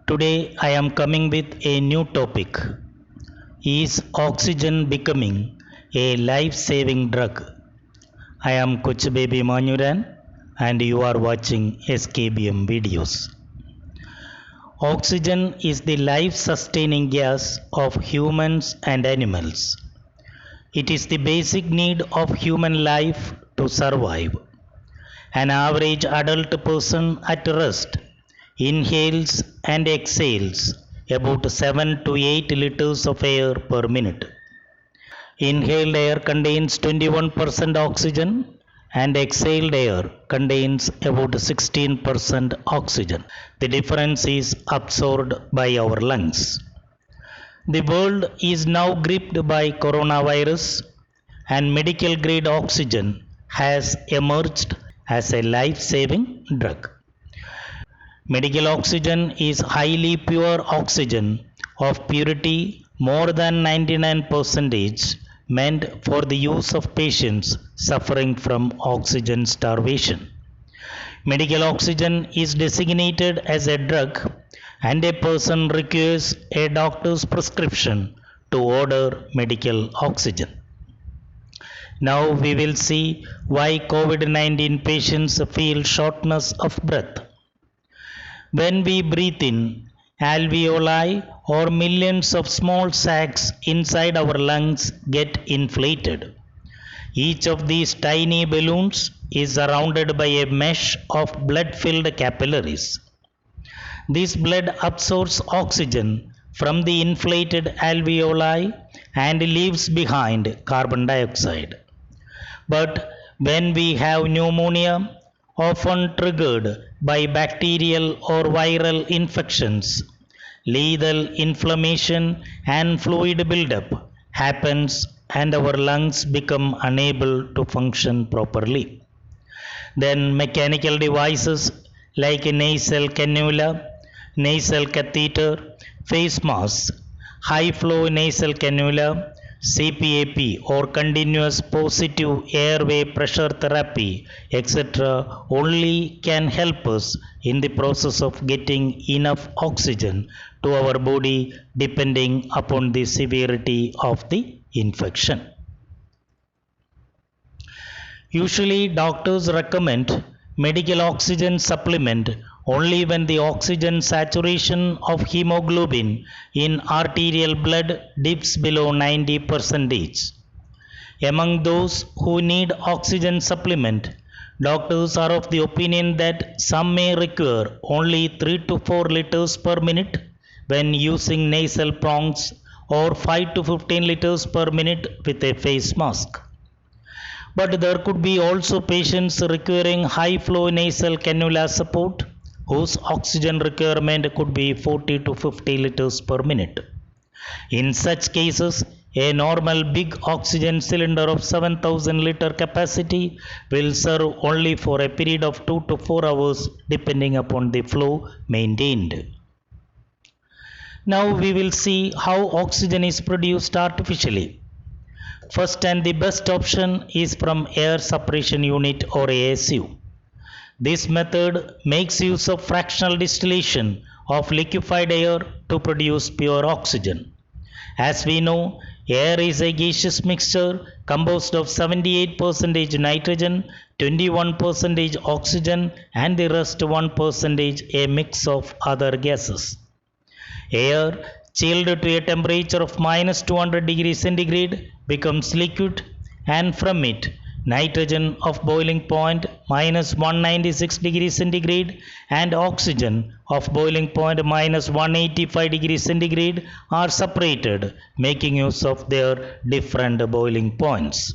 Today I am coming with a new topic. Is oxygen becoming a life saving drug? I am Koch Baby Manuran and you are watching SKBM videos. Oxygen is the life sustaining gas of humans and animals. It is the basic need of human life to survive. An average adult person at rest inhales and exhales about 7 to 8 liters of air per minute. Inhaled air contains 21% oxygen and exhaled air contains about 16% oxygen. The difference is absorbed by our lungs. The world is now gripped by coronavirus and medical grade oxygen has emerged as a life-saving drug. Medical oxygen is highly pure oxygen of purity more than 99% meant for the use of patients suffering from oxygen starvation. Medical oxygen is designated as a drug and a person requires a doctor's prescription to order medical oxygen. Now we will see why COVID-19 patients feel shortness of breath. When we breathe in, alveoli or millions of small sacs inside our lungs get inflated. Each of these tiny balloons is surrounded by a mesh of blood-filled capillaries. This blood absorbs oxygen from the inflated alveoli and leaves behind carbon dioxide. But when we have pneumonia, often triggered by bacterial or viral infections, lethal inflammation and fluid buildup happens and our lungs become unable to function properly. Then mechanical devices like a nasal cannula, nasal catheter, face mask, high flow nasal cannula, CPAP or continuous positive airway pressure therapy, etc. only can help us in the process of getting enough oxygen to our body depending upon the severity of the infection. Usually doctors recommend medical oxygen supplement only when the oxygen saturation of hemoglobin in arterial blood dips below 90%. Among those who need oxygen supplement, doctors are of the opinion that some may require only 3 to 4 liters per minute when using nasal prongs or 5 to 15 liters per minute with a face mask. But there could be also patients requiring high flow nasal cannula support whose oxygen requirement could be 40 to 50 liters per minute. In such cases, a normal big oxygen cylinder of 7,000 liter capacity will serve only for a period of 2 to 4 hours depending upon the flow maintained. Now we will see how oxygen is produced artificially. First and the best option is from air separation unit or ASU. This method makes use of fractional distillation of liquefied air to produce pure oxygen. As we know, air is a gaseous mixture composed of 78% nitrogen, 21% oxygen and the rest 1% a mix of other gases. Air chilled to a temperature of minus 200 degrees centigrade becomes liquid and from it nitrogen of boiling point minus 196 degrees centigrade and oxygen of boiling point minus 185 degrees centigrade are separated, making use of their different boiling points.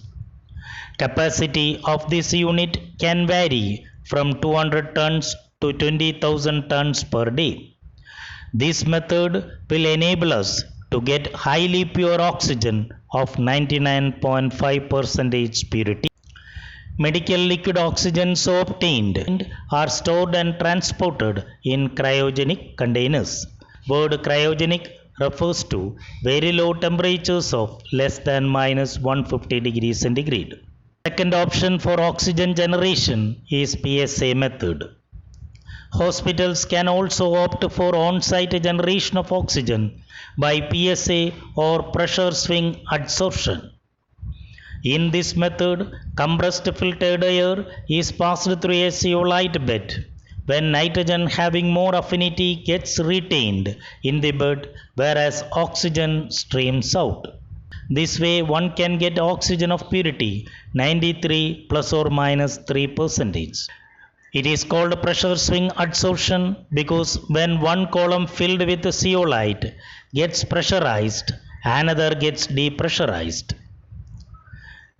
Capacity of this unit can vary from 200 tons to 20,000 tons per day. This method will enable us to get highly pure oxygen of 99.5% purity. Medical liquid oxygen so obtained are stored and transported in cryogenic containers. Word cryogenic refers to very low temperatures of less than minus 150 degrees centigrade. Second option for oxygen generation is PSA method. Hospitals can also opt for on-site generation of oxygen by PSA or pressure swing adsorption. In this method, compressed filtered air is passed through a zeolite bed. When nitrogen having more affinity gets retained in the bed, whereas oxygen streams out. This way, one can get oxygen of purity 93 plus or minus 3%. It is called pressure swing adsorption because when one column filled with zeolite gets pressurized, another gets depressurized.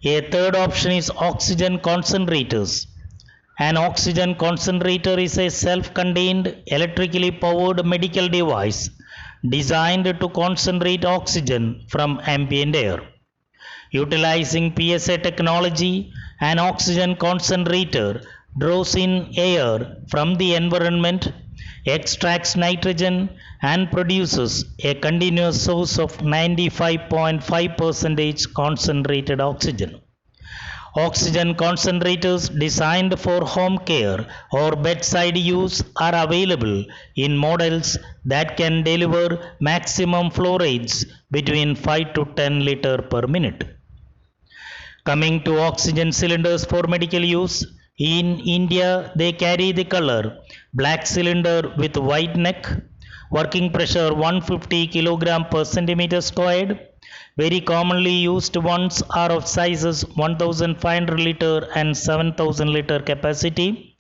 A third option is oxygen concentrators. An oxygen concentrator is a self-contained, electrically powered medical device designed to concentrate oxygen from ambient air. Utilizing PSA technology, an oxygen concentrator draws in air from the environment, extracts nitrogen, and produces a continuous source of 95.5% concentrated oxygen. Oxygen concentrators designed for home care or bedside use are available in models that can deliver maximum flow rates between 5 to 10 liters per minute. Coming to oxygen cylinders for medical use, in India they carry the color black cylinder with white neck, working pressure 150 kg per centimeter squared. Very commonly used ones are of sizes 1500 liter and 7000 liter capacity.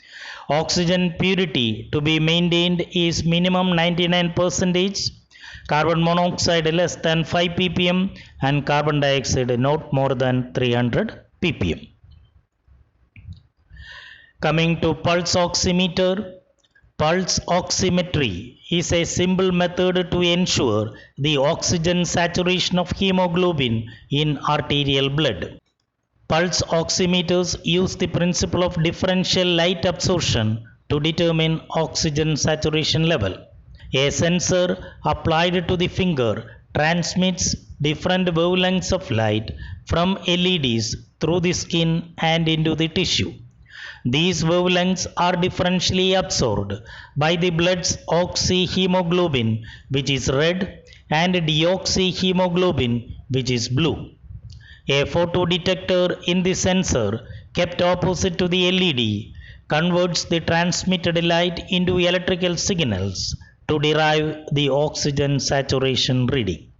Oxygen purity to be maintained is minimum 99%, carbon monoxide less than 5 ppm and carbon dioxide not more than 300 ppm. Coming to pulse oximeter, pulse oximetry is a simple method to ensure the oxygen saturation of hemoglobin in arterial blood. Pulse oximeters use the principle of differential light absorption to determine oxygen saturation level. A sensor applied to the finger transmits different wavelengths of light from LEDs through the skin and into the tissue. These wavelengths are differentially absorbed by the blood's oxyhemoglobin, which is red, and deoxyhemoglobin, which is blue. A photodetector in the sensor kept opposite to the LED converts the transmitted light into electrical signals to derive the oxygen saturation reading.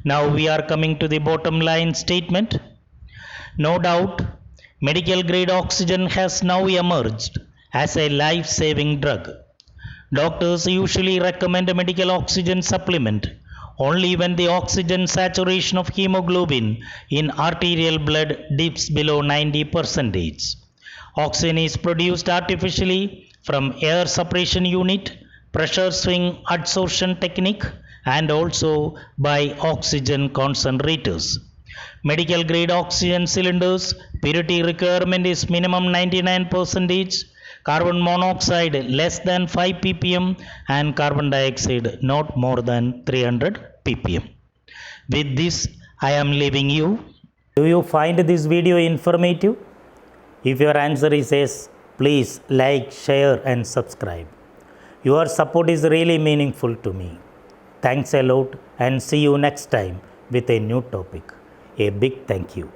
Now we are coming to the bottom line statement. No doubt, medical grade oxygen has now emerged as a life-saving drug. Doctors usually recommend medical oxygen supplement only when the oxygen saturation of hemoglobin in arterial blood dips below 90%. Oxygen is produced artificially from air separation unit, pressure swing adsorption technique, and also by oxygen concentrators. Medical grade oxygen cylinders purity requirement is minimum 99%, carbon monoxide less than 5 ppm and carbon dioxide not more than 300 ppm. With this I am leaving you. Do you find this video informative? If your answer is yes, please like, share and subscribe. Your support is really meaningful to me. Thanks a lot and see you next time with a new topic. A big thank you.